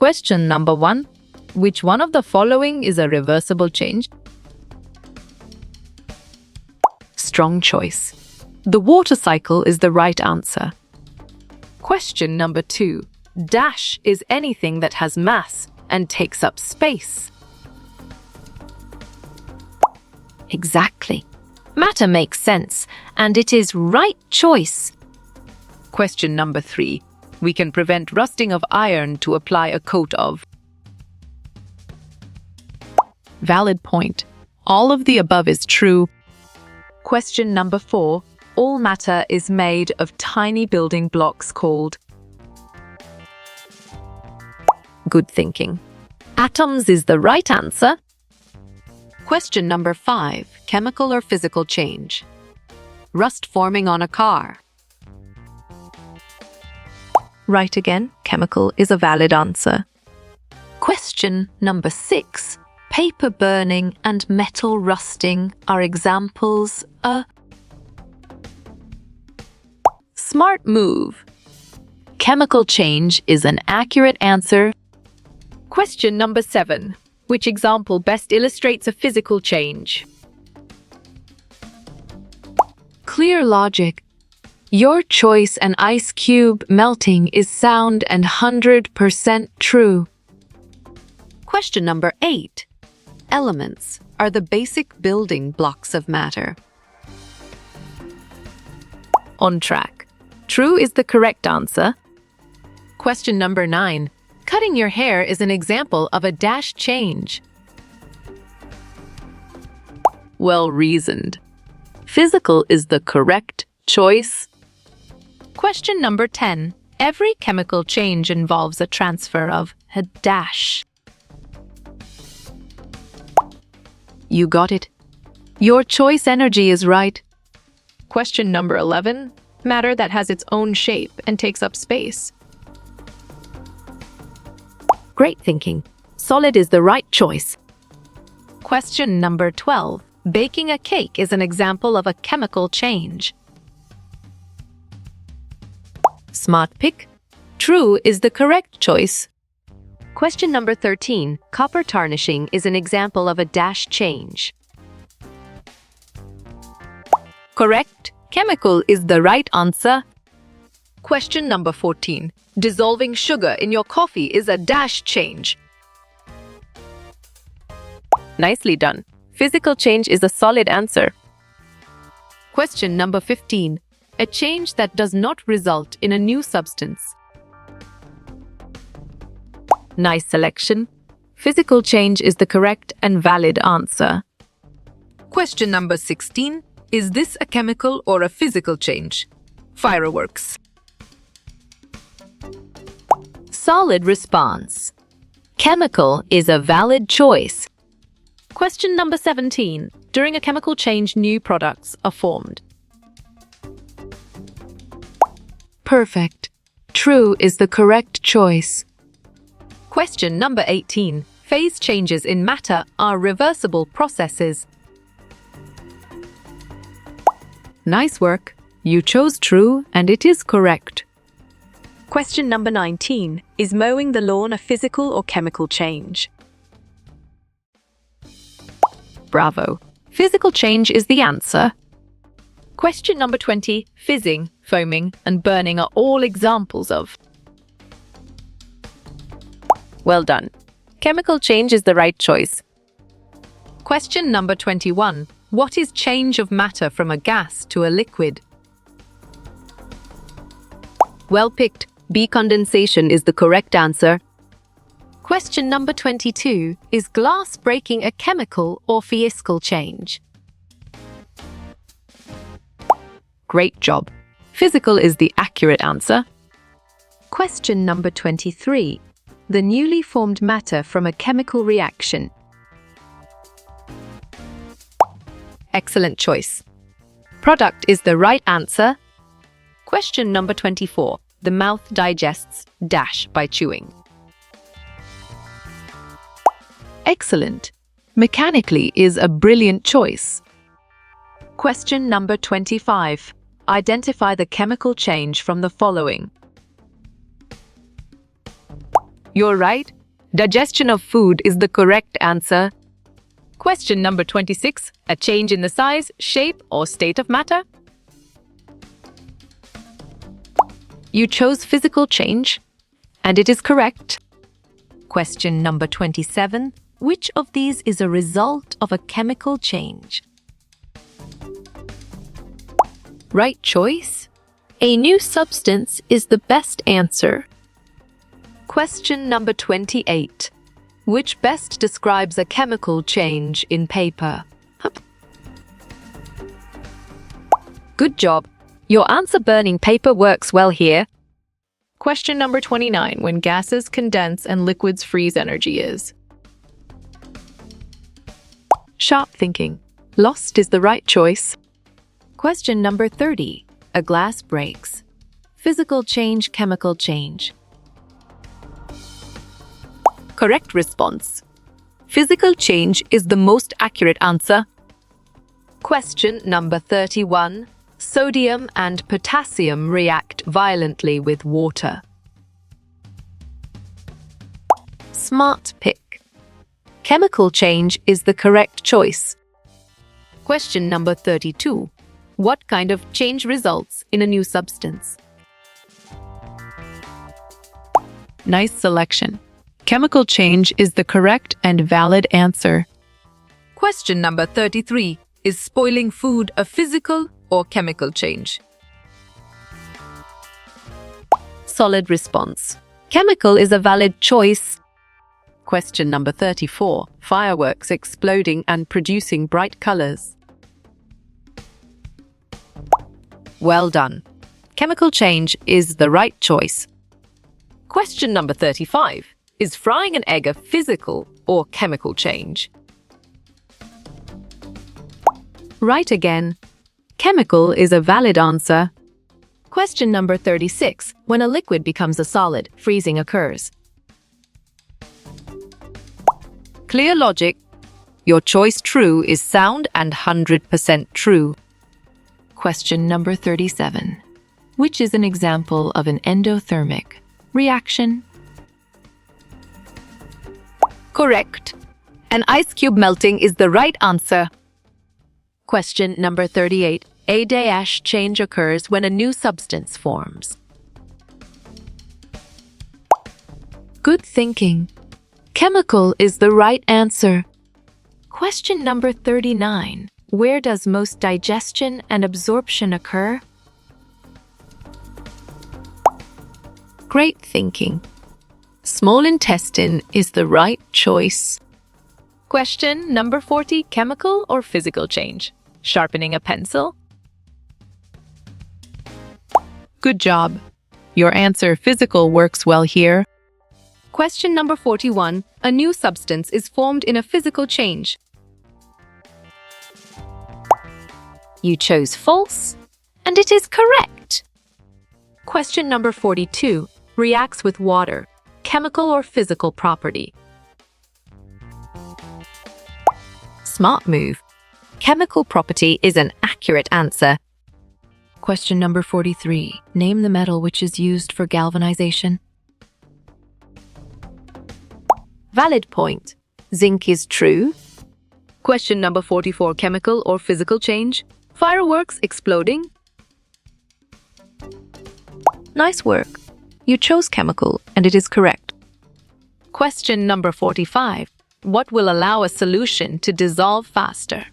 Question number 1. Which one of the following is a reversible change? Strong choice. The water cycle is the right answer. Question number 2. Dash is anything that has mass and takes up space. Exactly. Matter makes sense, and it is right choice. Question number 3. We can prevent rusting of iron to apply a coat of. Valid point. All of the above is true. Question number 4. All matter is made of tiny building blocks called. Good thinking. Atoms is the right answer. Question number 5. Chemical or physical change? Rust forming on a car. Right again, chemical is a valid answer. Question number 6. Paper burning and metal rusting are examples. Smart move. Chemical change is an accurate answer. Question number 7. Which example best illustrates a physical change? Clear logic. Your choice, an ice cube melting, is sound and 100% true. Question number 8. Elements are the basic building blocks of matter. On track. True is the correct answer. Question number 9. Cutting your hair is an example of a dash change. Well reasoned. Physical is the correct choice. Question number 10. Every chemical change involves a transfer of a dash. You got it. Your choice energy is right. Question number 11. Matter that has its own shape and takes up space. Great thinking. Solid is the right choice. Question number 12. Baking a cake is an example of a chemical change. Smart pick. True is the correct choice. Question number 13. Copper tarnishing is an example of a dash change. Correct. Chemical is the right answer. Question number 14. Dissolving sugar in your coffee is a dash change. Nicely done. Physical change is a solid answer. Question number 15. A change that does not result in a new substance. Nice selection. Physical change is the correct and valid answer. Question number 16. Is this a chemical or a physical change? Fireworks. Solid response. Chemical is a valid choice. Question number 17. During a chemical change, new products are formed. Perfect. True is the correct choice. Question number 18. Phase changes in matter are reversible processes. Nice work. You chose true and it is correct. Question number 19. Is mowing the lawn a physical or chemical change? Bravo. Physical change is the answer. Question number 20. Fizzing, foaming, and burning are all examples of. Well done. Chemical change is the right choice. Question number 21. What is change of matter from a gas to a liquid? Well picked. Decondensation is the correct answer. Question number 22. Is glass breaking a chemical or physical change? Great job. Physical is the accurate answer. Question number 23. The newly formed matter from a chemical reaction. Excellent choice. Product is the right answer. Question number 24. The mouth digests dash by chewing. Excellent. Mechanically is a brilliant choice. Question number 25. Identify the chemical change from the following. You're right. Digestion of food is the correct answer. Question number 26. A change in the size, shape, or state of matter? You chose physical change, and it is correct. Question number 27. Which of these is a result of a chemical change? Right choice. A new substance is the best answer. Question number 28. Which best describes a chemical change in paper? Good job. Your answer burning paper works well here. Question number 29. When gases condense and liquids freeze, energy is? Sharp thinking. Lost is the right choice. Question number 30. A glass breaks. Physical change, chemical change. Correct response. Physical change is the most accurate answer. Question number 31. Sodium and potassium react violently with water. Smart pick. Chemical change is the correct choice. Question number 32. What kind of change results in a new substance? Nice selection. Chemical change is the correct and valid answer. Question number 33. Is spoiling food a physical or chemical change? Solid response. Chemical is a valid choice. Question number 34. Fireworks exploding and producing bright colors. Well done. Chemical change is the right choice. Question number 35. Is frying an egg a physical or chemical change? Right again. Chemical is a valid answer. Question number 36. When a liquid becomes a solid, freezing occurs. Clear logic. Your choice true is sound and 100% true. Question number 37. Which is an example of an endothermic reaction? Correct. An ice cube melting is the right answer. Question number 38. A dash change occurs when a new substance forms. Good thinking. Chemical is the right answer. Question number 39. Where does most digestion and absorption occur? Great thinking. Small intestine is the right choice. Question number 40. Chemical or physical change? Sharpening a pencil? Good job. Your answer physical works well here. Question number 41. A new substance is formed in a physical change. You chose false, and it is correct. Question number 42. Reacts with water. Chemical or physical property? Smart move. Chemical property is an accurate answer. Question number 43. Name the metal which is used for galvanization. Valid point. Zinc is true. Question number 44. Chemical or physical change? Fireworks exploding? Nice work. You chose chemical, and it is correct. Question number 45. What will allow a solution to dissolve faster?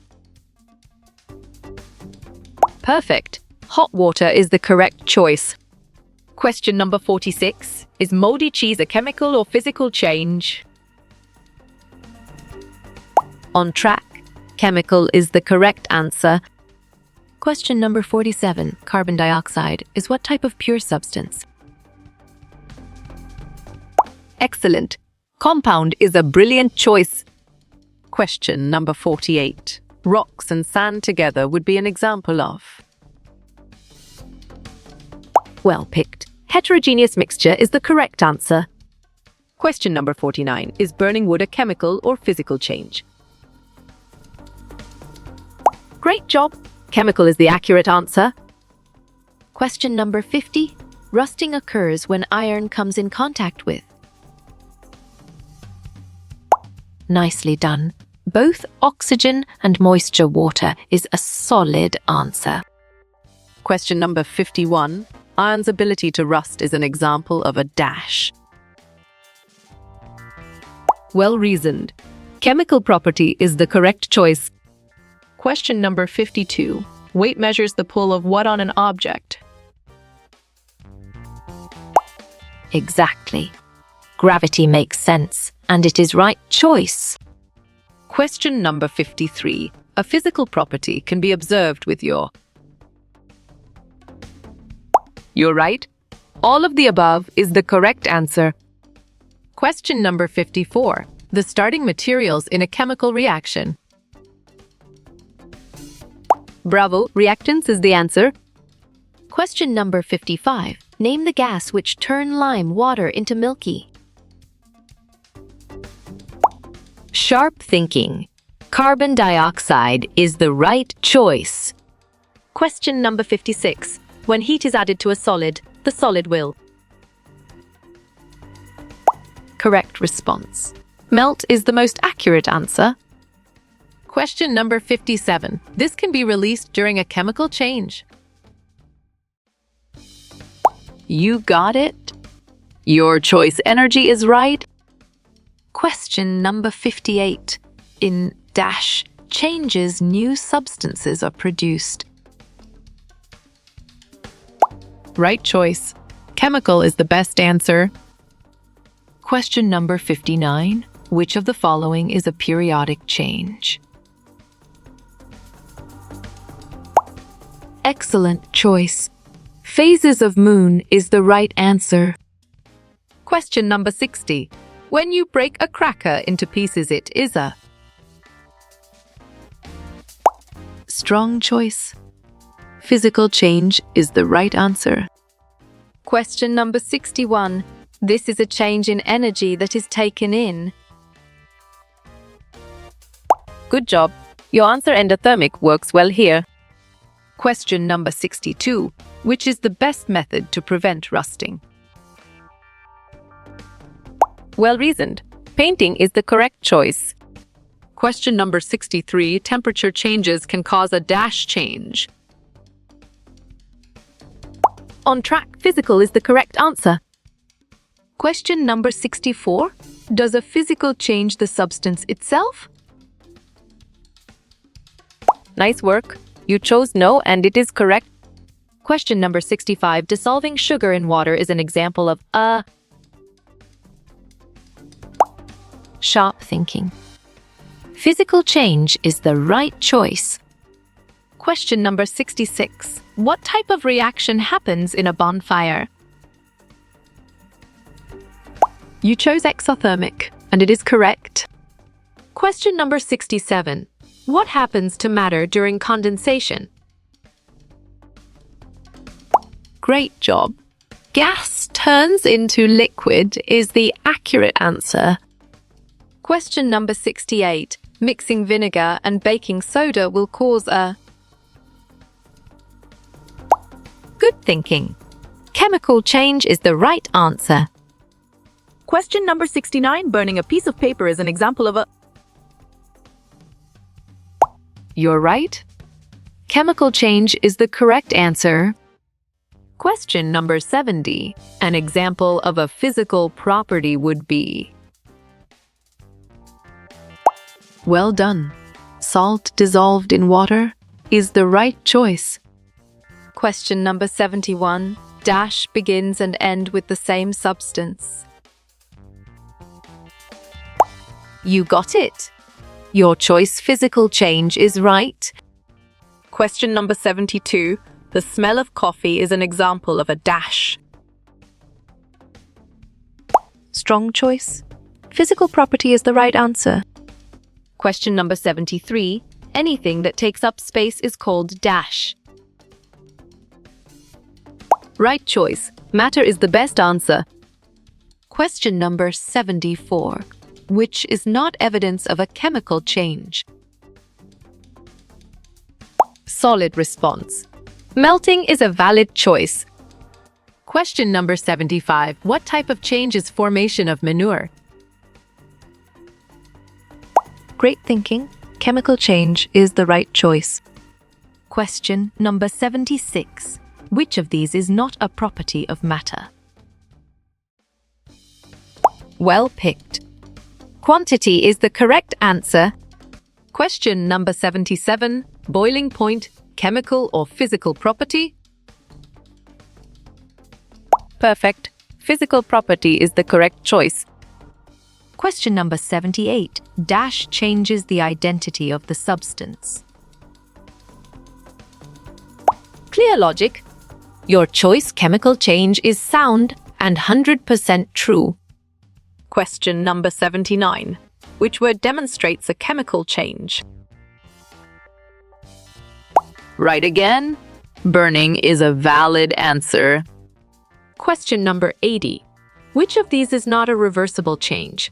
Perfect. Hot water is the correct choice. Question number 46. Is moldy cheese a chemical or physical change? On track. Chemical is the correct answer. Question number 47. Carbon dioxide is what type of pure substance? Excellent. Compound is a brilliant choice. Question number 48. Rocks and sand together would be an example of? Well picked. Heterogeneous mixture is the correct answer. Question number 49. Is burning wood a chemical or physical change? Great job. Chemical is the accurate answer. Question number 50. Rusting occurs when iron comes in contact with? Nicely done. Both oxygen and moisture water is a solid answer. Question number 51. Iron's ability to rust is an example of a dash. Well reasoned. Chemical property is the correct choice. Question number 52. Weight measures the pull of what on an object? Exactly. Gravity makes sense, and it is right choice. Question number 53. A physical property can be observed with your... You're right. All of the above is the correct answer. Question number 54. The starting materials in a chemical reaction. Bravo, reactants is the answer. Question number 55. Name the gas which turn lime water into milky. Sharp thinking. Carbon dioxide is the right choice. Question number 56. When heat is added to a solid, the solid will. Correct response. Melt is the most accurate answer. Question number 57. This can be released during a chemical change. You got it. Your choice energy is right. Question number 58. In dash changes, new substances are produced. Right choice. Chemical is the best answer. Question number 59. Which of the following is a periodic change? Excellent choice. Phases of moon is the right answer. Question number 60. When you break a cracker into pieces, it is a... Strong choice. Physical change is the right answer. Question number 61. This is a change in energy that is taken in. Good job. Your answer endothermic works well here. Question number 62. Which is the best method to prevent rusting? Well reasoned. Painting is the correct choice. Question number 63. Temperature changes can cause a dash change. On track, physical is the correct answer. Question number 64. Does a physical change the substance itself? Nice work. You chose no, and it is correct. Question number 65. Dissolving sugar in water is an example of a... Sharp thinking. Physical change is the right choice. Question number 66. What type of reaction happens in a bonfire? You chose exothermic, and it is correct. Question number 67. What happens to matter during condensation? Great job. Gas turns into liquid is the accurate answer. Question number 68. Mixing vinegar and baking soda will cause a... Good thinking. Chemical change is the right answer. Question number 69. Burning a piece of paper is an example of a... You're right. Chemical change is the correct answer. Question number 70. An example of a physical property would be... Well done. Salt dissolved in water is the right choice. Question number 71. Dash begins and end with the same substance. You got it. Your choice physical change is right. Question number 72. The smell of coffee is an example of a dash. Strong choice. Physical property is the right answer. Question number 73. Anything that takes up space is called dash. Right choice. Matter is the best answer. Question number 74. Which is not evidence of a chemical change? Solid response. Melting is a valid choice. Question number 75. What type of change is formation of manure? Great thinking. Chemical change is the right choice. Question number 76. Which of these is not a property of matter? Well picked. Quantity is the correct answer. Question number 77. Boiling point, chemical or physical property? Perfect. Physical property is the correct choice. Question number 78. Dash changes the identity of the substance. Clear logic. Your choice chemical change is sound and 100% true. Question number 79. Which word demonstrates a chemical change? Right again. Burning is a valid answer. Question number 80. Which of these is not a reversible change?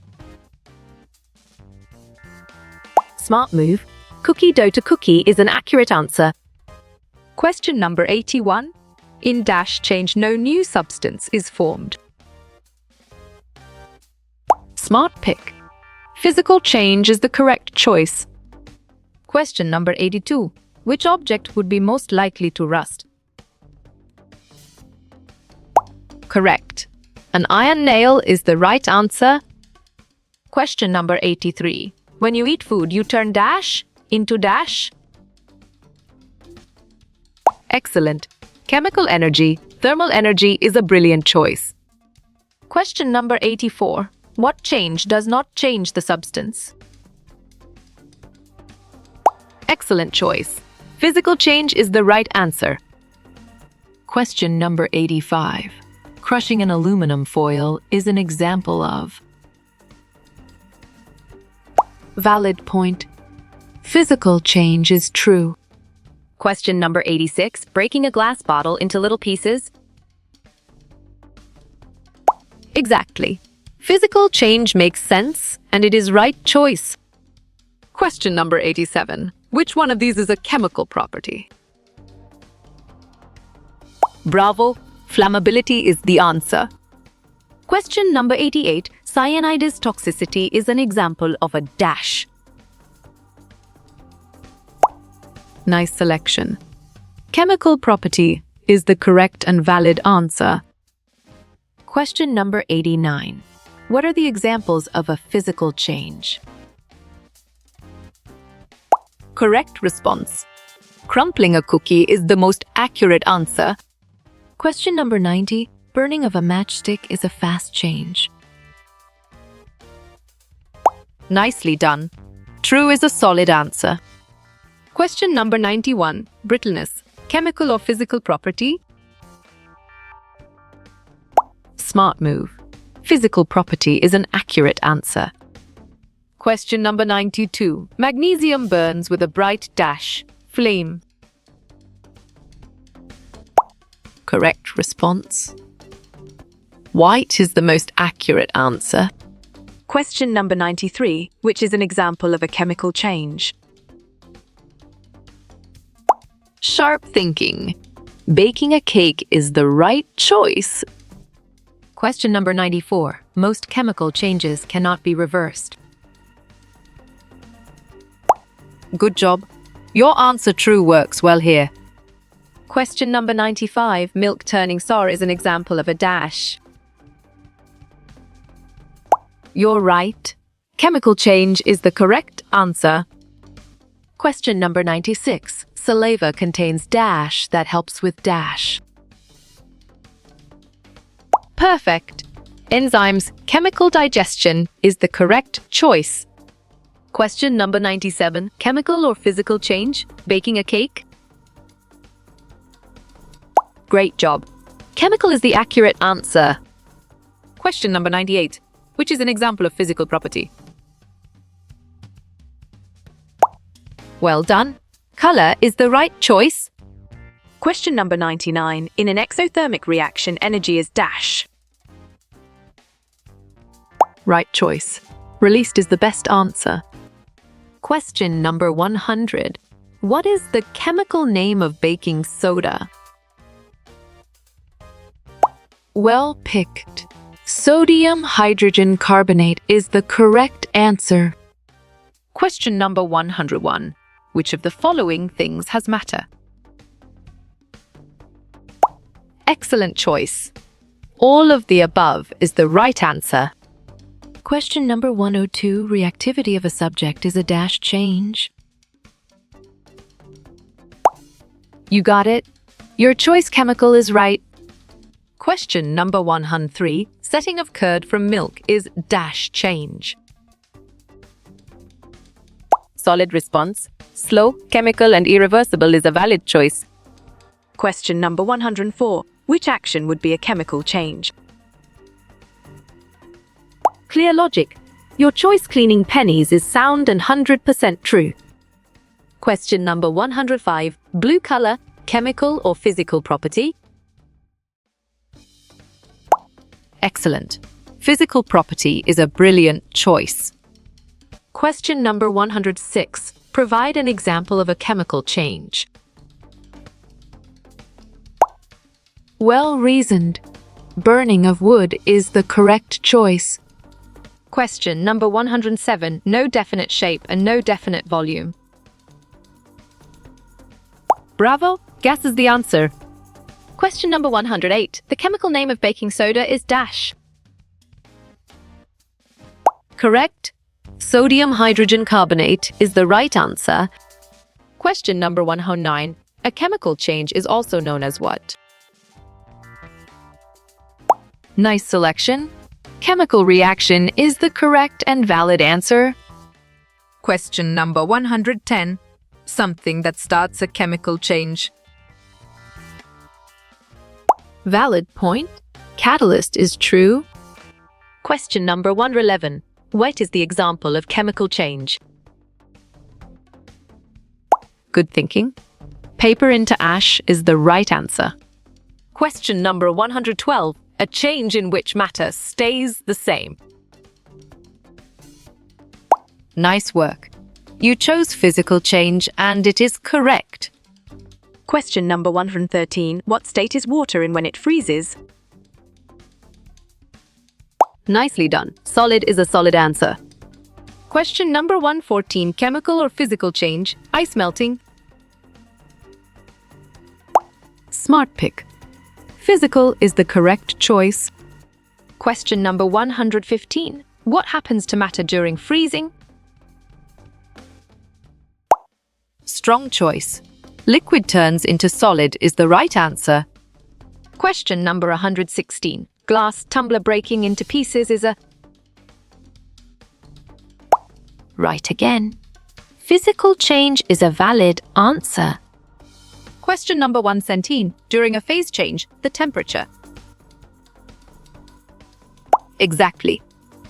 Smart move. Cookie dough to cookie is an accurate answer. Question number 81. In dash change, no new substance is formed. Smart pick. Physical change is the correct choice. Question number 82. Which object would be most likely to rust? Correct. An iron nail is the right answer. Question number 83. When you eat food, you turn dash into dash? Excellent. Chemical energy, thermal energy is a brilliant choice. Question number 84. What change does not change the substance? Excellent choice. Physical change is the right answer. Question number 85. Crushing an aluminum foil is an example of. Valid point. Physical change is true. Question number 86. Breaking a glass bottle into little pieces. Exactly. Physical change makes sense, and it is right choice. Question number 87. Which one of these is a chemical property? Bravo. Flammability is the answer. Question number 88. Cyanide's toxicity is an example of a dash. Nice selection. Chemical property is the correct and valid answer. Question number 89. What are the examples of a physical change? Correct response. Crumpling a cookie is the most accurate answer. Question number 90. Burning of a matchstick is a fast change. Nicely done. True is a solid answer. Question number 91. Brittleness. Chemical or physical property? Smart move. Physical property is an accurate answer. Question number 92. Magnesium burns with a bright dash. Flame. Correct response. White is the most accurate answer. Question number 93. Which is an example of a chemical change? Sharp thinking. Baking a cake is the right choice. Question number 94. Most chemical changes cannot be reversed. Good job. Your answer true works well here. Question number 95. Milk turning sour is an example of a dash. You're right. Chemical change is the correct answer. Question number 96. Saliva contains dash that helps with dash. Perfect. Enzymes, chemical digestion is the correct choice. Question number 97. Chemical or physical change? Baking a cake? Great job. Chemical is the accurate answer. Question number 98. Which is an example of physical property? Well done. Color is the right choice. Question number 99. In an exothermic reaction, energy is dash. Right choice. Released is the best answer. Question number 100. What is the chemical name of baking soda? Well picked. Sodium hydrogen carbonate is the correct answer. Question number 101. Which of the following things has matter? Excellent choice. All of the above is the right answer. Question number 102. Reactivity of a subject is a dash change. You got it. Your choice chemical is right. Question number 103. Setting of curd from milk is dash change. Solid response. Slow, chemical, and irreversible is a valid choice. Question number 104. Which action would be a chemical change? Clear logic. Your choice cleaning pennies is sound and 100% true. Question number 105. Blue color, chemical or physical property? Excellent. Physical property is a brilliant choice. Question number 106. Provide an example of a chemical change. Well reasoned. Burning of wood is the correct choice. Question number 107. No definite shape and no definite volume. Bravo! Gas is the answer. Question number 108. The chemical name of baking soda is dash. Correct. Sodium hydrogen carbonate is the right answer. Question number 109. A chemical change is also known as what? Nice selection. Chemical reaction is the correct and valid answer. Question number 110. Something that starts a chemical change. Valid point. Catalyst is true. Question number 111. What is the example of chemical change? Good thinking. Paper into ash is the right answer. Question number 112. A change in which matter stays the same. Nice work. You chose physical change and it is correct. Question number 113. What state is water in when it freezes? Nicely done. Solid is a solid answer. Question number 114. Chemical or physical change? Ice melting. Smart pick. Physical is the correct choice. Question number 115. What happens to matter during freezing? Strong choice. Liquid turns into solid is the right answer. Question number 116. Glass tumbler breaking into pieces is a... Right again. Physical change is a valid answer. Question number 117. During a phase change, the temperature. Exactly.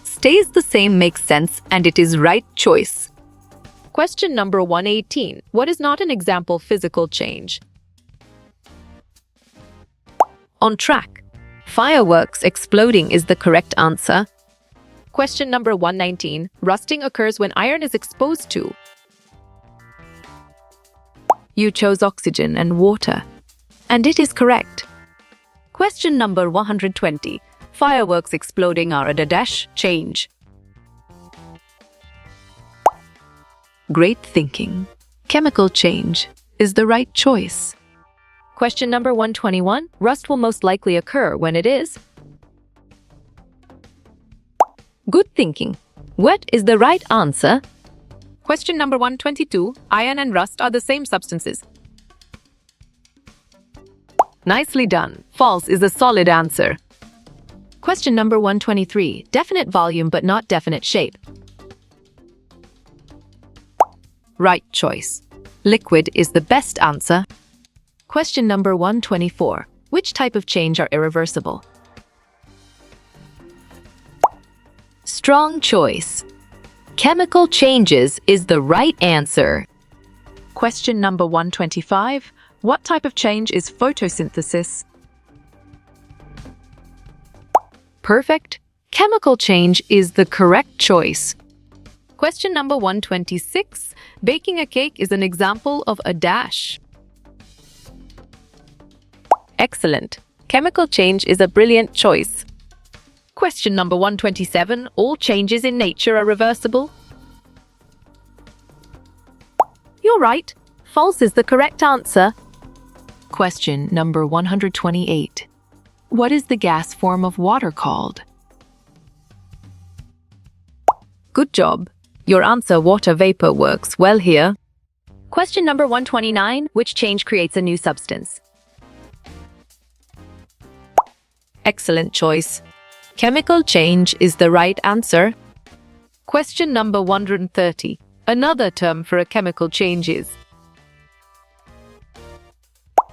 Stays the same makes sense and it is right choice. Question number 118. What is not an example physical change? On track. Fireworks exploding is the correct answer. Question number 119. Rusting occurs when iron is exposed to. You chose oxygen and water. And it is correct. Question number 120. Fireworks exploding are a dash change. Great thinking. Chemical change is the right choice. Question number 121. Rust will most likely occur when it is. Good thinking. What is the right answer? Question number 122. Iron and rust are the same substances. Nicely done. False is a solid answer. Question number 123. Definite volume but not definite shape. Right choice. Liquid is the best answer. Question number 124. Which type of change are irreversible? Strong choice. Chemical changes is the right answer. Question number 125. What type of change is photosynthesis? Perfect. Chemical change is the correct choice. Question number 126. Baking a cake is an example of a dash. Excellent. Chemical change is a brilliant choice. Question number 127. All changes in nature are reversible. You're right. False is the correct answer. Question number 128. What is the gas form of water called? Good job. Your answer, water vapor, works well here. Question number 129. Which change creates a new substance? Excellent choice. Chemical change is the right answer. Question number 130. Another term for a chemical change is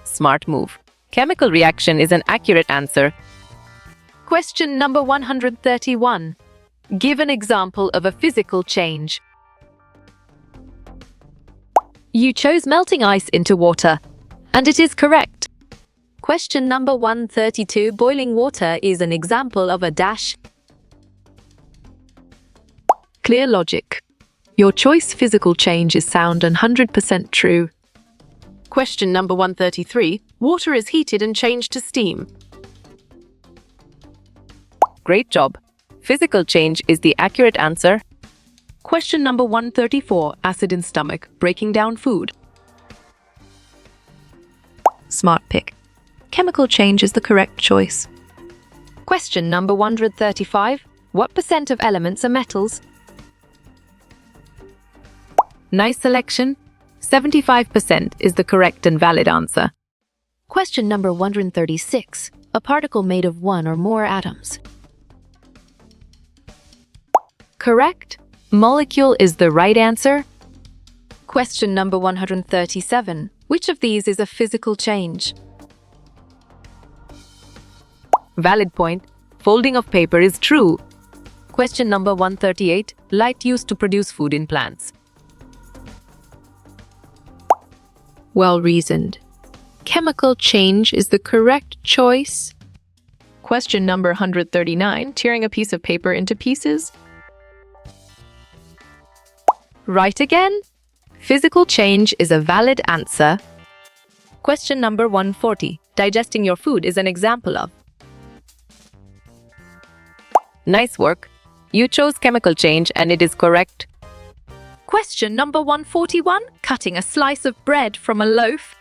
smart move. Chemical reaction is an accurate answer. Question number 131. Give an example of a physical change. You chose melting ice into water, and it is correct. Question number 132. Boiling water is an example of a dash. Clear logic. Your choice physical change is sound and 100% true. Question number 133. Water is heated and changed to steam. Great job. Physical change is the accurate answer. Question number 134. Acid in stomach, breaking down food. Smart pick. Chemical change is the correct choice. Question number 135. What percent of elements are metals? Nice selection. 75% is the correct and valid answer. Question number 136. A particle made of one or more atoms. Correct. Molecule is the right answer. Question number 137. Which of these is a physical change? Valid point. Folding of paper is true. Question number 138. Light used to produce food in plants. Well reasoned. Chemical change is the correct choice. Question number 139. Tearing a piece of paper into pieces. Right again. Physical change is a valid answer. Question number 140. Digesting your food is an example of. Nice work. You chose chemical change and it is correct. Question number 141. Cutting a slice of bread from a loaf.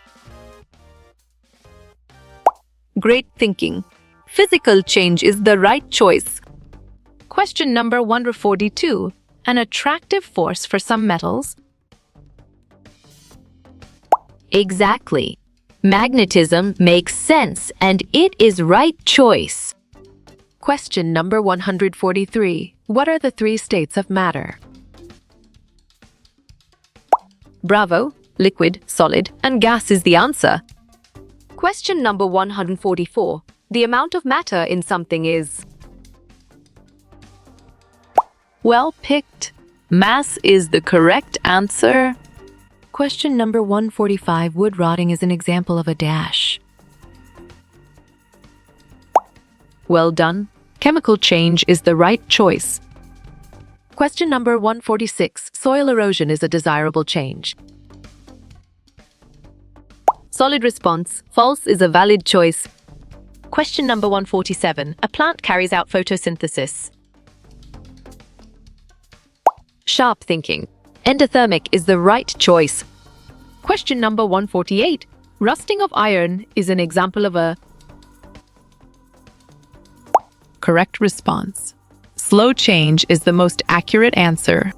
Great thinking. Physical change is the right choice. Question number 142. An attractive force for some metals. Exactly. Magnetism makes sense and it is right choice. Question number 143. What are the three states of matter? Bravo. Liquid, solid, and gas is the answer. Question number 144. The amount of matter in something is. Well picked. Mass is the correct answer. Question number 145. Wood rotting is an example of a dash. Well done. Chemical change is the right choice. Question number 146. Soil erosion is a desirable change. Solid response. False is a valid choice. Question number 147. A plant carries out photosynthesis. Sharp thinking. Endothermic is the right choice. Question number 148. Rusting of iron is an example of a. Correct response. Slow change is the most accurate answer.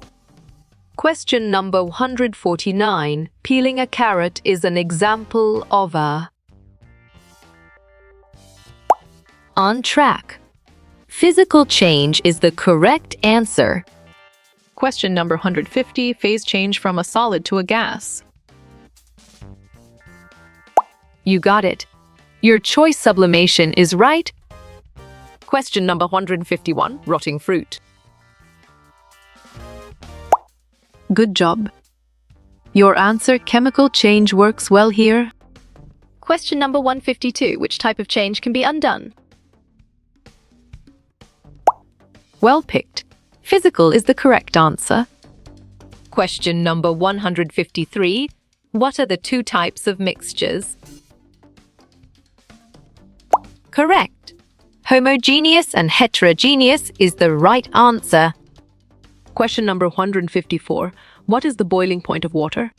Question number 149. Peeling a carrot is an example of a. On track. Physical change is the correct answer. Question number 150. Phase change from a solid to a gas. You got it. Your choice sublimation is right. Question number 151. Rotting fruit. Good job. Your answer, chemical change, works well here. Question number 152. Which type of change can be undone? Well picked. Physical is the correct answer. Question number 153. What are the two types of mixtures? Correct. Homogeneous and heterogeneous is the right answer. Question number 154. What is the boiling point of water?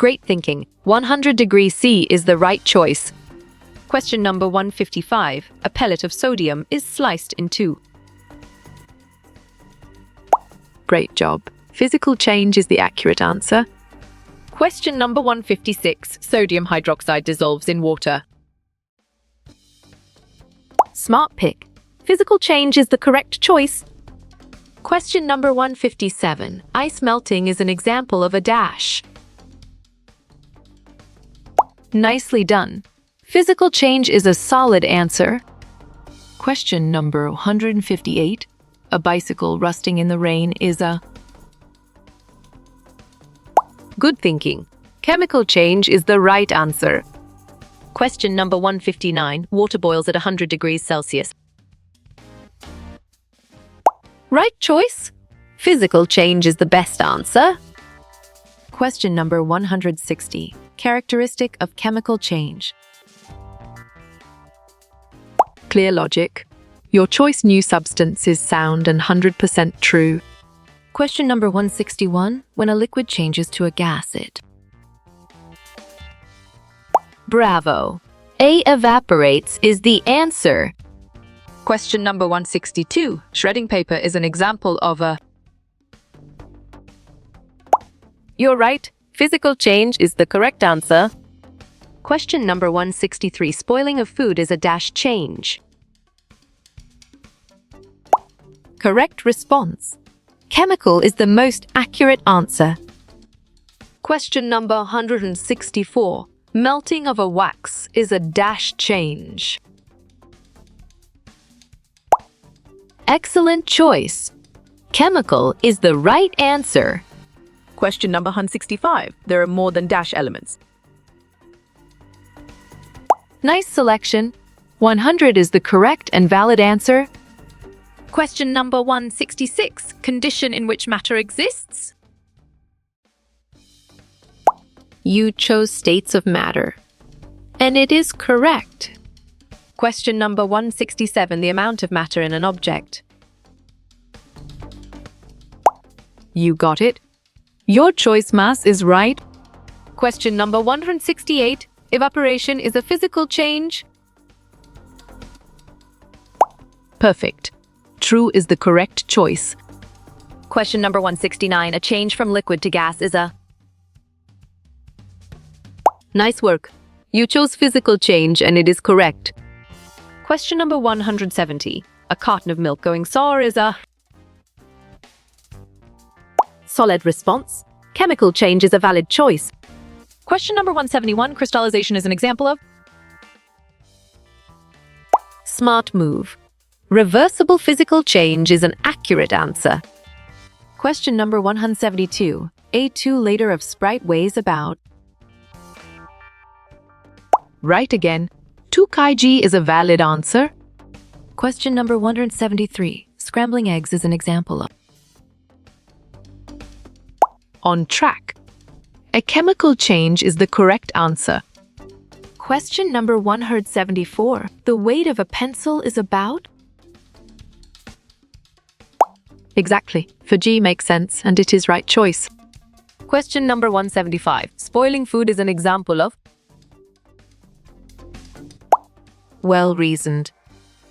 Great thinking. 100 degrees C is the right choice. Question number 155. A pellet of sodium is sliced in two. Great job. Physical change is the accurate answer. Question number 156. Sodium hydroxide dissolves in water. Smart pick. Physical change is the correct choice. Question number 157. Ice melting is an example of a dash. Nicely done. Physical change is a solid answer. Question number 158. A bicycle rusting in the rain is a... Good thinking. Chemical change is the right answer. Question number 159. Water boils at 100 degrees Celsius. Right choice. Physical change is the best answer. Question number 160. Characteristic of chemical change. Clear logic. Your choice new substance is sound and 100% true. Question number 161. When a liquid changes to a gas, it... Bravo. A evaporates is the answer. Question number 162. Shredding paper is an example of a... You're right. Physical change is the correct answer. Question number 163. Spoiling of food is a dash change. Correct response. Chemical is the most accurate answer. Question number 164. Melting of a wax is a dash change. Excellent choice. Chemical is the right answer. Question number 165. There are more than dash elements. Nice selection. 100 is the correct and valid answer. Question number 166. Condition in which matter exists. You chose states of matter. And it is correct. Question number 167. The amount of matter in an object. You got it. Your choice mass is right. Question number 168. Evaporation is a physical change. Perfect. True is the correct choice. Question number 169. A change from liquid to gas is a... Nice work. You chose physical change and it is correct. Question number 170. A carton of milk going sour is a... Solid response. Chemical change is a valid choice. Question number 171. Crystallization is an example of... Smart move. Reversible physical change is an accurate answer. Question number 172. A 2-liter of Sprite weighs about... Right again. 2 kg is a valid answer. Question number 173. Scrambling eggs is an example of... On track. A chemical change is the correct answer. Question number 174. The weight of a pencil is about... Exactly. For G makes sense and it is right choice. Question number 175. Spoiling food is an example of... Well reasoned.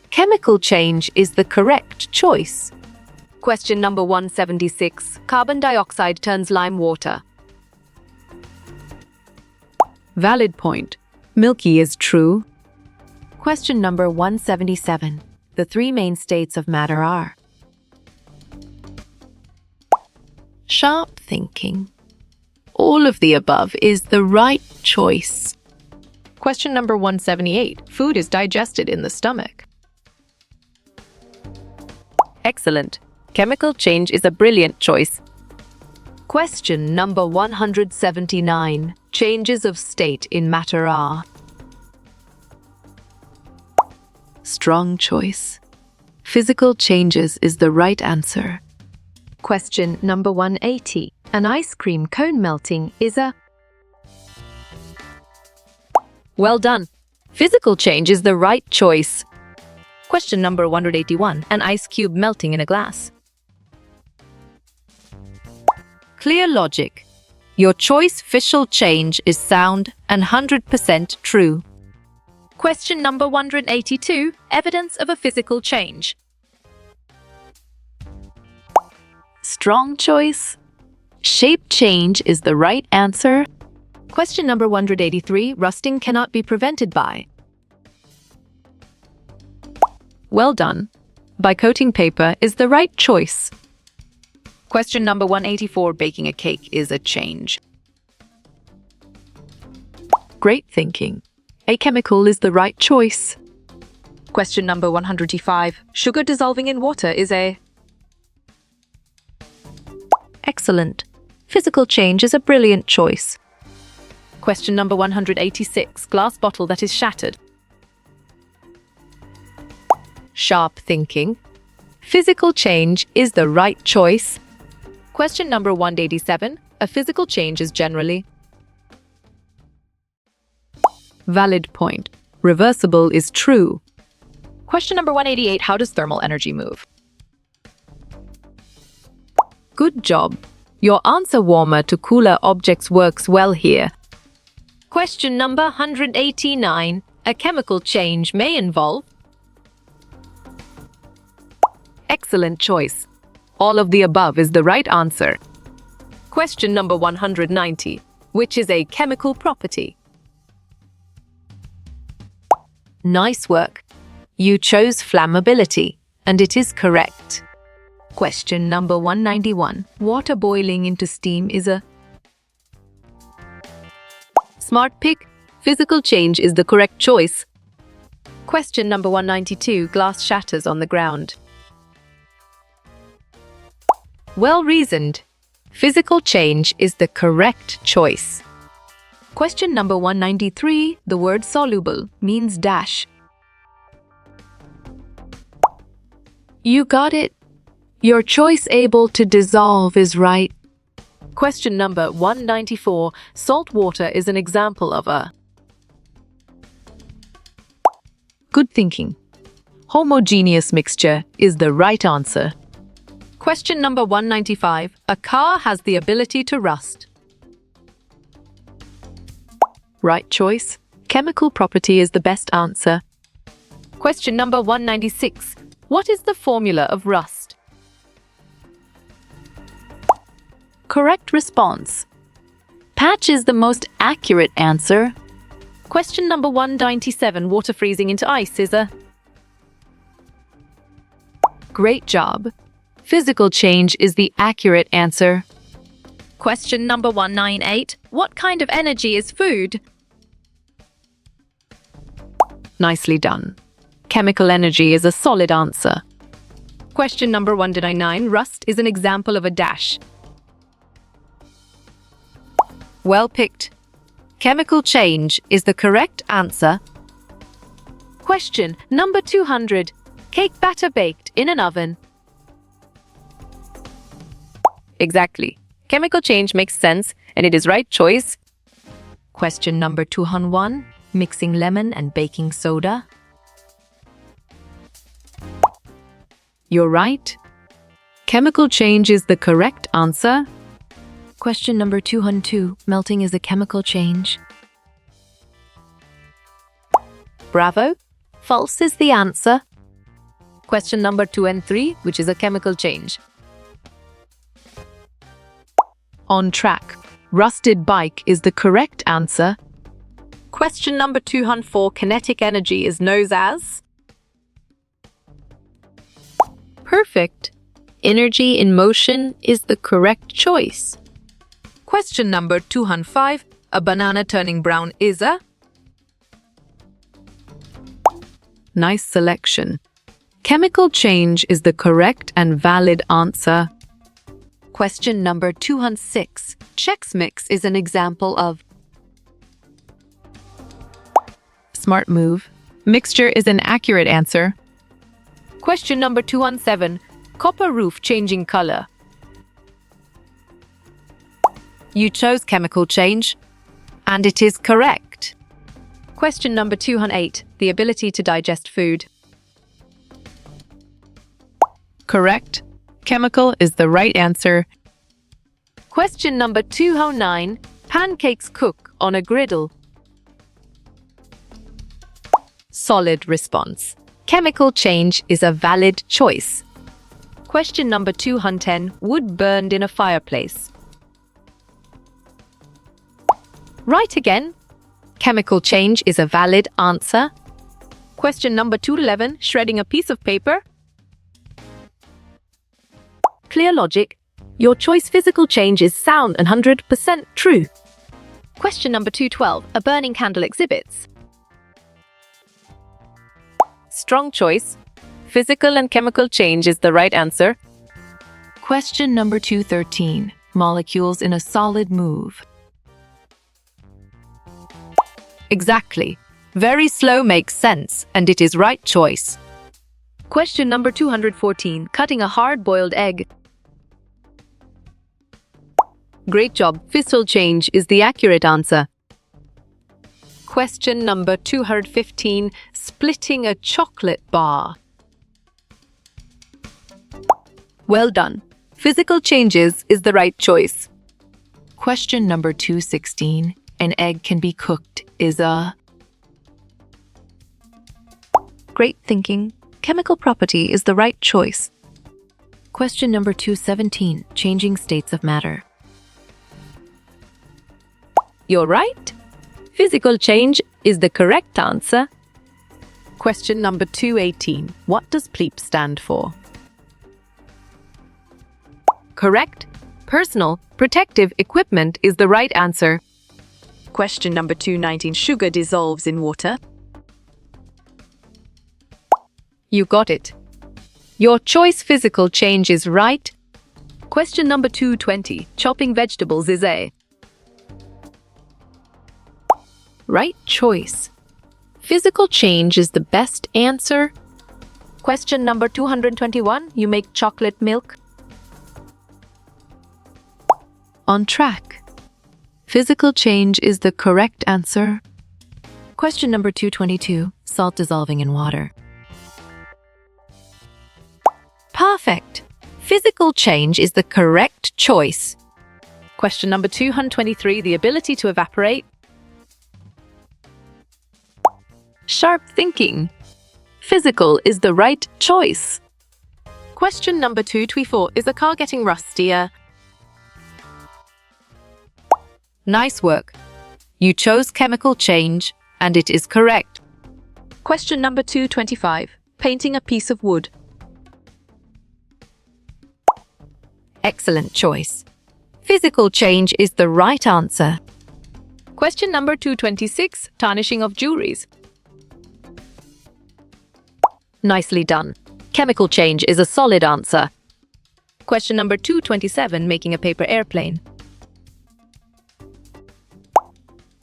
Chemical change is the correct choice. Question number 176. Carbon dioxide turns lime water. Valid point. Milky is true. Question number 177. The 3 main states of matter are... Sharp thinking. All of the above is the right choice. Question number 178. Food is digested in the stomach. Excellent. Chemical change is a brilliant choice. Question number 179. Changes of state in matter are... Strong choice. Physical changes is the right answer. Question number 180. An ice cream cone melting is a... Well done. Physical change is the right choice. Question number 181. An ice cube melting in a glass. Clear logic. Your choice physical change is sound and 100% true. Question number 182. Evidence of a physical change. Strong choice. Shape change is the right answer. Question number 183. Rusting cannot be prevented by. Well done. By coating paper is the right choice. Question number 184. Baking a cake is a change. Great thinking. A chemical is the right choice. Question number 185. Sugar dissolving in water is a... Excellent. Physical change is a brilliant choice. Question number 186. Glass bottle that is shattered. Sharp thinking. Physical change is the right choice. Question number 187. A physical change is generally... Valid point. Reversible is true. Question number 188. How does thermal energy move? Good job. Your answer warmer to cooler objects works well here. Question number 189. A chemical change may involve... Excellent choice. All of the above is the right answer. Question number 190. Which is a chemical property? Nice work. You chose flammability, and it is correct. Question number 191. Water boiling into steam is a... Smart pick. Physical change is the correct choice. Question number 192. Glass shatters on the ground. Well reasoned. Physical change is the correct choice. Question number 193. The word soluble means dash. You got it. Your choice able to dissolve is right. Question number 194. Salt water is an example of a... Good thinking. Homogeneous mixture is the right answer. Question number 195. A car has the ability to rust. Right choice. Chemical property is the best answer. Question number 196. What is the formula of rust? Correct response. Patch is the most accurate answer. Question number 197. Water freezing into ice is a... Great job. Physical change is the accurate answer. Question number 198. What kind of energy is food? Nicely done. Chemical energy is a solid answer. Question number 199. Rust is an example of a dash. Well picked. Chemical change is the correct answer. Question number 200. Cake batter baked in an oven. Exactly. Chemical change makes sense and it is right choice. Question number 201. Mixing lemon and baking soda. You're right. Chemical change is the correct answer. Question number 202. Melting is a chemical change. Bravo. False is the answer. Question number 2 and 3, which is a chemical change. On track. Rusted bike is the correct answer. Question number 204. Kinetic energy is known as... Perfect. Energy in motion is the correct choice. Question number 205. A banana turning brown is a... Nice selection. Chemical change is the correct and valid answer. Question number 206. Chex Mix is an example of... Smart move. Mixture is an accurate answer. Question number 217. Copper roof changing color. You chose chemical change, and it is correct. Question number 208. The ability to digest food. Correct. Chemical is the right answer. Question number 209. Pancakes cook on a griddle. Solid response. Chemical change is a valid choice. Question number 210. Wood burned in a fireplace. Right again. Chemical change is a valid answer. Question number 211. Shredding a piece of paper. Clear logic. Your choice physical change is sound and 100% true. Question number 212. A burning candle exhibits. Strong choice. Physical and chemical change is the right answer. Question number 213. Molecules in a solid move. Exactly. Very slow makes sense, and it is right choice. Question number 214. Cutting a hard-boiled egg. Great job. Physical change is the accurate answer. Question number 215. Splitting a chocolate bar. Well done. Physical changes is the right choice. Question number 216. An egg can be cooked is a... Great thinking. Chemical property is the right choice. Question number 217. Changing states of matter. You're right. Physical change is the correct answer. Question number 218. What does PLEEP stand for? Correct. Personal protective equipment is the right answer. Question number 219. Sugar dissolves in water. You got it. Your choice physical change is right. Question number 220. Chopping vegetables is a... Right choice. Physical change is the best answer. Question number 221. You make chocolate milk. On track. Physical change is the correct answer. Question number 222. Salt dissolving in water. Perfect. Physical change is the correct choice. Question number 223. The ability to evaporate. Sharp thinking. Physical is the right choice. Question number 224. Is a car getting rustier? Nice work. You chose chemical change, and it is correct. Question number 225. Painting a piece of wood. Excellent choice. Physical change is the right answer. Question number 226. Tarnishing of jewelries. Nicely done. Chemical change is a solid answer. Question number 227. Making a paper airplane.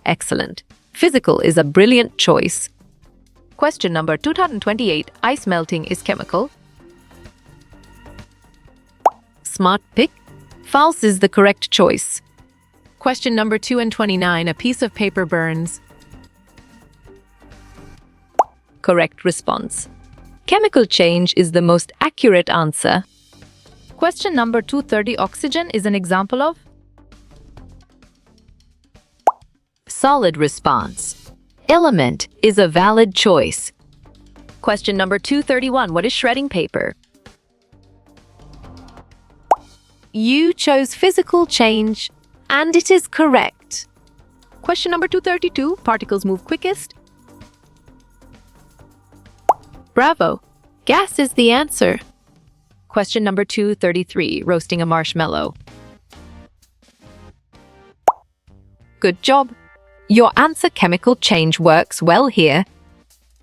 Excellent. Physical is a brilliant choice. Question number 228. Ice melting is chemical. Smart pick. False is the correct choice. Question number 229. A piece of paper burns. Correct response. Chemical change is the most accurate answer. Question number 230. Oxygen is an example of? Solid response. Element is a valid choice. Question number 231. What is shredding paper? You chose physical change, and it is correct. Question number 232. Particles move quickest. Bravo. Gas is the answer. Question number 233. Roasting a marshmallow. Good job. Your answer chemical change works well here.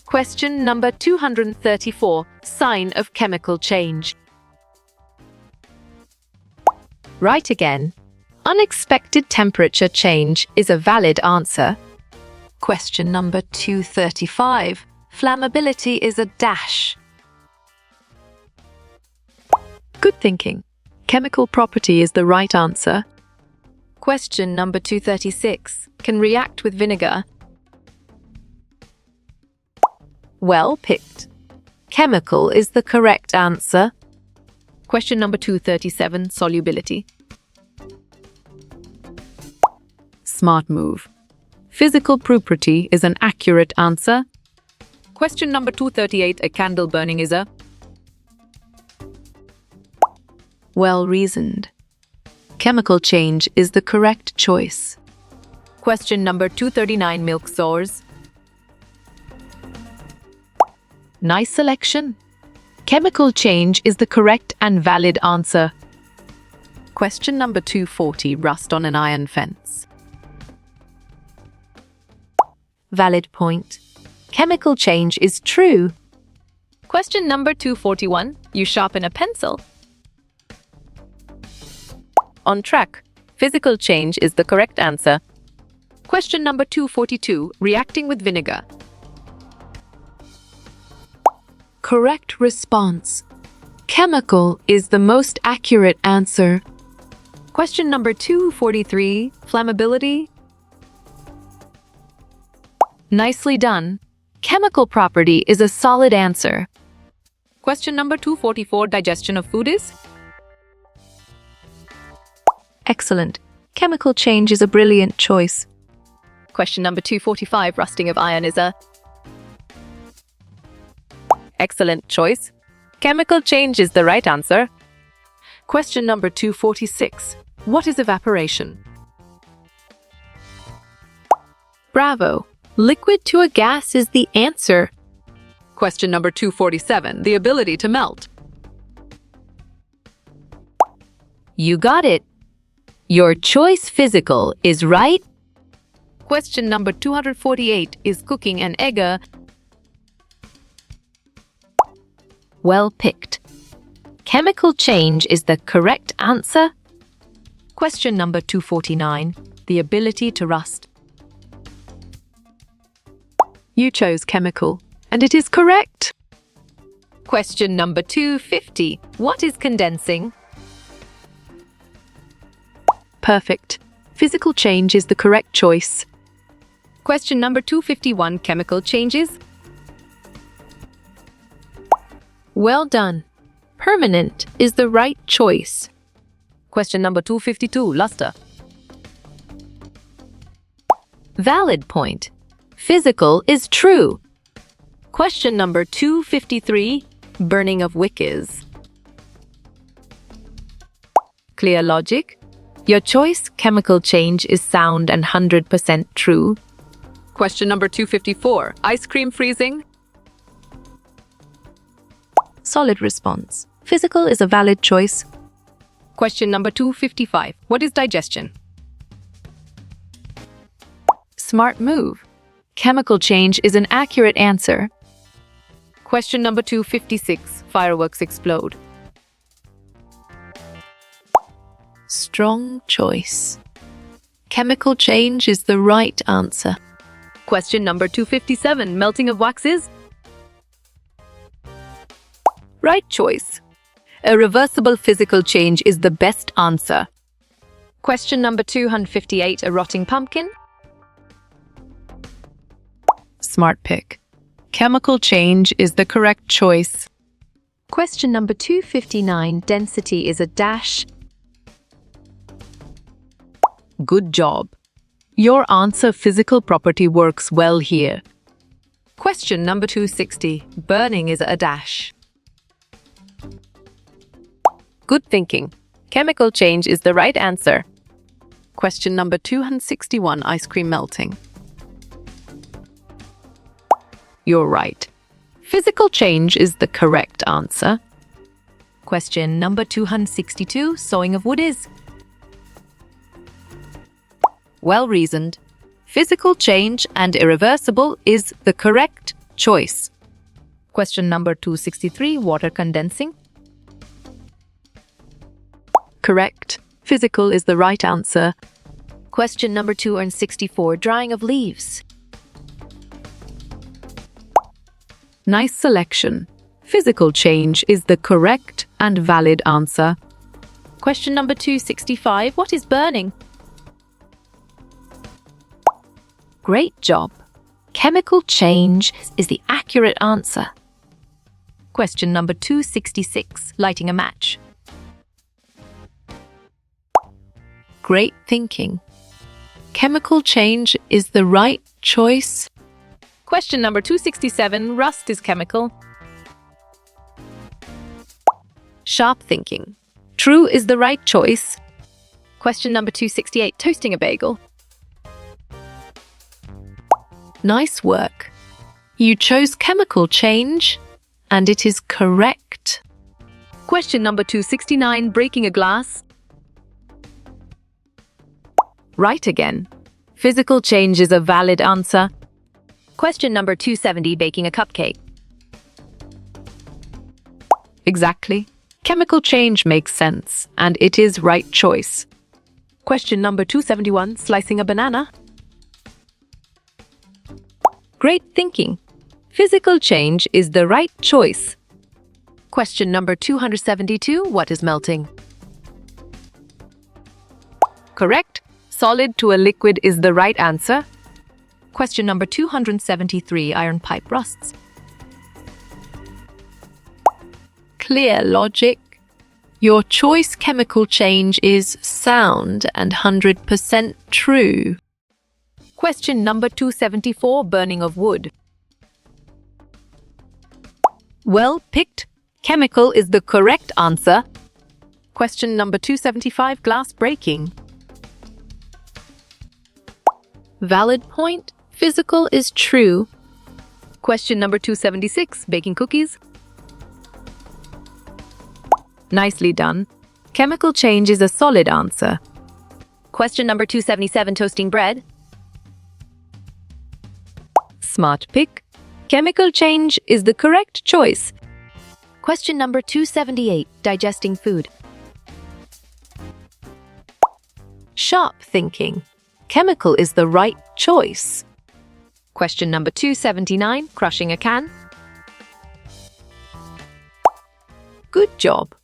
Question number 234. Sign of chemical change. Right again. Unexpected temperature change is a valid answer. Question number 235. Flammability is a dash. Good thinking. Chemical property is the right answer. Question number 236. Can react with vinegar. Well picked. Chemical is the correct answer. Question number 237. Solubility. smart move. Physical property is an accurate answer. Question number 238. A candle burning is a well-reasoned. Chemical change is the correct choice. Question number 239. Milk sours. Nice selection. Chemical change is the correct and valid answer. Question number 240. Rust on an iron fence. Valid point. Chemical change is true. Question number 241. You sharpen a pencil. On track. Physical change is the correct answer. Question number 242. Reacting with vinegar. Correct response. Chemical is the most accurate answer. Question number 243. Flammability. Nicely done. Chemical property is a solid answer. Question number 244. Digestion of food is? Excellent. Chemical change is a brilliant choice. Question number 245. Rusting of iron is a? Excellent choice. Chemical change is the right answer. Question number 246. What is evaporation? Bravo. Liquid to a gas is the answer. Question number 247. The ability to melt. You got it. Your choice physical is right. Question number 248. Is cooking an egg a? Well picked. Chemical change is the correct answer. Question number 249. The ability to rust. You chose chemical, and it is correct. Question number 250. What is condensing? Perfect. Physical change is the correct choice. Question number 251. Chemical changes? Well done. Permanent is the right choice. Question number 252. Luster. Valid point. Physical is true. Question number 253. Burning of wick is? Clear logic. Your choice, chemical change, is sound and 100% true. Question number 254. Ice cream freezing? Solid response. Physical is a valid choice. Question number 255. What is digestion? Smart move. Chemical change is an accurate answer. Question number 256. Fireworks explode. Strong choice. Chemical change is the right answer. Question number 257. Melting of wax is? Right choice. A reversible physical change is the best answer. Question number 258. A rotting pumpkin? Smart pick. Chemical change is the correct choice. Question number 259. Density is a dash. Good job. Your answer physical property works well here. Question number 260. Burning is a dash. Good thinking. Chemical change is the right answer. Question number 261. Ice cream melting. You're right. Physical change is the correct answer. Question number 262. Sawing of wood is? Well reasoned. Physical change and irreversible is the correct choice. Question number 263. Water condensing? Correct. Physical is the right answer. Question number 264. Drying of leaves. Nice selection. Physical change is the correct and valid answer. Question number 265. What is burning? Great job. Chemical change is the accurate answer. Question number 266. Lighting a match. Great thinking. chemical change is the right choice? Question number 267. Rust is chemical. Sharp thinking. True is the right choice. Question number 268. Toasting a bagel. Nice work. You chose chemical change, and it is correct. Question number 269. Breaking a glass. Right again. Physical change is a valid answer. Question number 270. Baking a cupcake. Exactly. Chemical change makes sense, and it is right choice. Question number 271. Slicing a banana. Great thinking. Physical change is the right choice. Question number 272. What is melting? Correct. Solid to a liquid is the right answer. Question number 273. Iron pipe rusts. Clear logic. Your choice chemical change is sound and 100% true. Question number 274. Burning of wood. Well picked. Chemical is the correct answer. Question number 275. Glass breaking. Valid point. Physical is true. Question number 276. Baking cookies. Nicely done. Chemical change is a solid answer. Question number 277. Toasting bread. Smart pick. Chemical change is the correct choice. Question number 278. Digesting food. Sharp thinking. Chemical is the right choice. Question number 279. Crushing a can. Good job.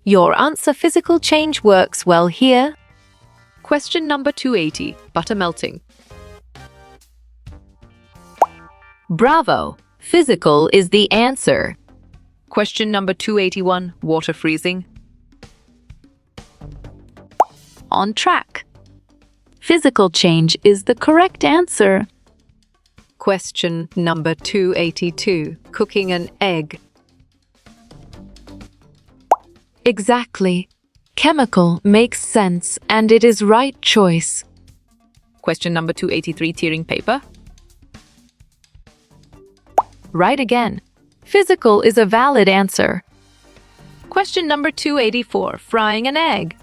Your answer physical change works well here. Question number 280. Butter melting. Bravo. Physical is the answer. Question number 281. Water freezing. On track. Physical change is the correct answer. Question number 282. Cooking an egg. Exactly. Chemical makes sense and it is right choice. Question number 283. Tearing paper. Right again. Physical is a valid answer. Question number 284. Frying an egg.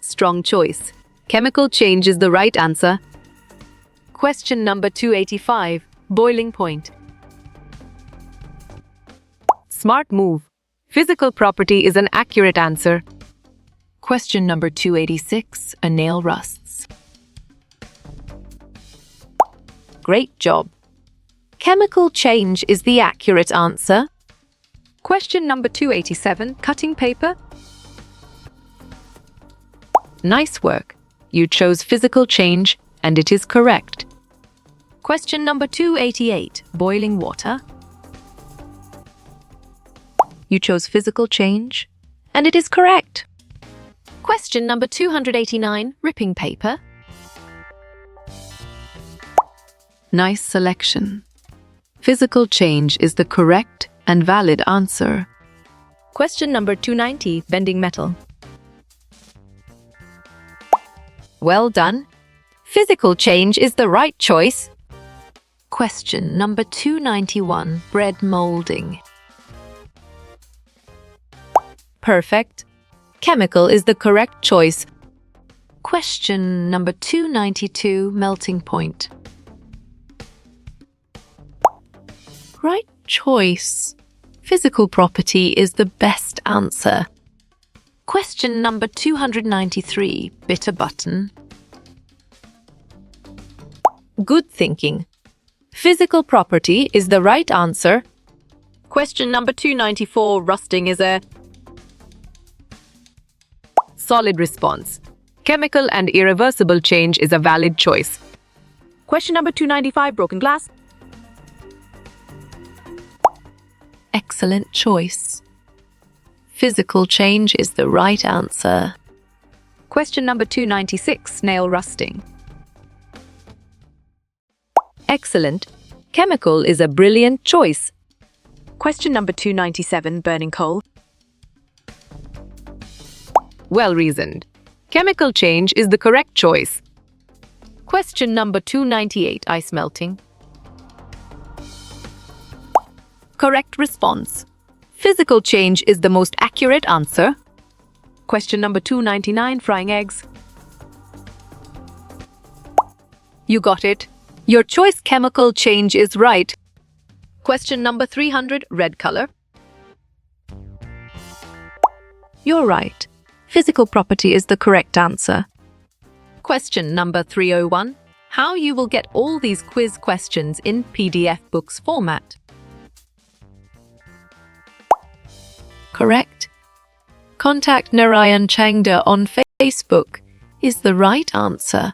Strong choice. Chemical change is the right answer. Question number 285. Boiling point. Smart move. Physical property is an accurate answer. Question number 286. A nail rusts. Great job. Chemical change is the accurate answer. Question number 287. Cutting paper. Nice work. You chose physical change, and it is correct. Question number 288. Boiling water. You chose physical change, and it is correct. Question number 289. Ripping paper. Nice selection. Physical change is the correct and valid answer. Question number 290. Bending metal. Well done. Physical change is the right choice. Question number 291. Bread molding. Perfect. Chemical is the correct choice. Question number 292. Melting point. Right choice. Physical property is the best answer. Question number 293. Bitter button. Good thinking. Physical property is the right answer. Question number 294. Rusting is a solid response. Chemical and irreversible change is a valid choice. Question number 295. Broken glass. Excellent choice. Physical change is the right answer. Question number 296, snail rusting. Excellent. Chemical is a brilliant choice. Question number 297, burning coal. Well reasoned. Chemical change is the correct choice. Question number 298, ice melting. Correct response. Physical change is the most accurate answer. Question number 299, frying eggs. You got it. Your choice chemical change is right. Question number 300, red color. You're right. Physical property is the correct answer. Question number 301, how you will get all these quiz questions in PDF books format. Correct. Contact Narayan Changda on Facebook is the right answer.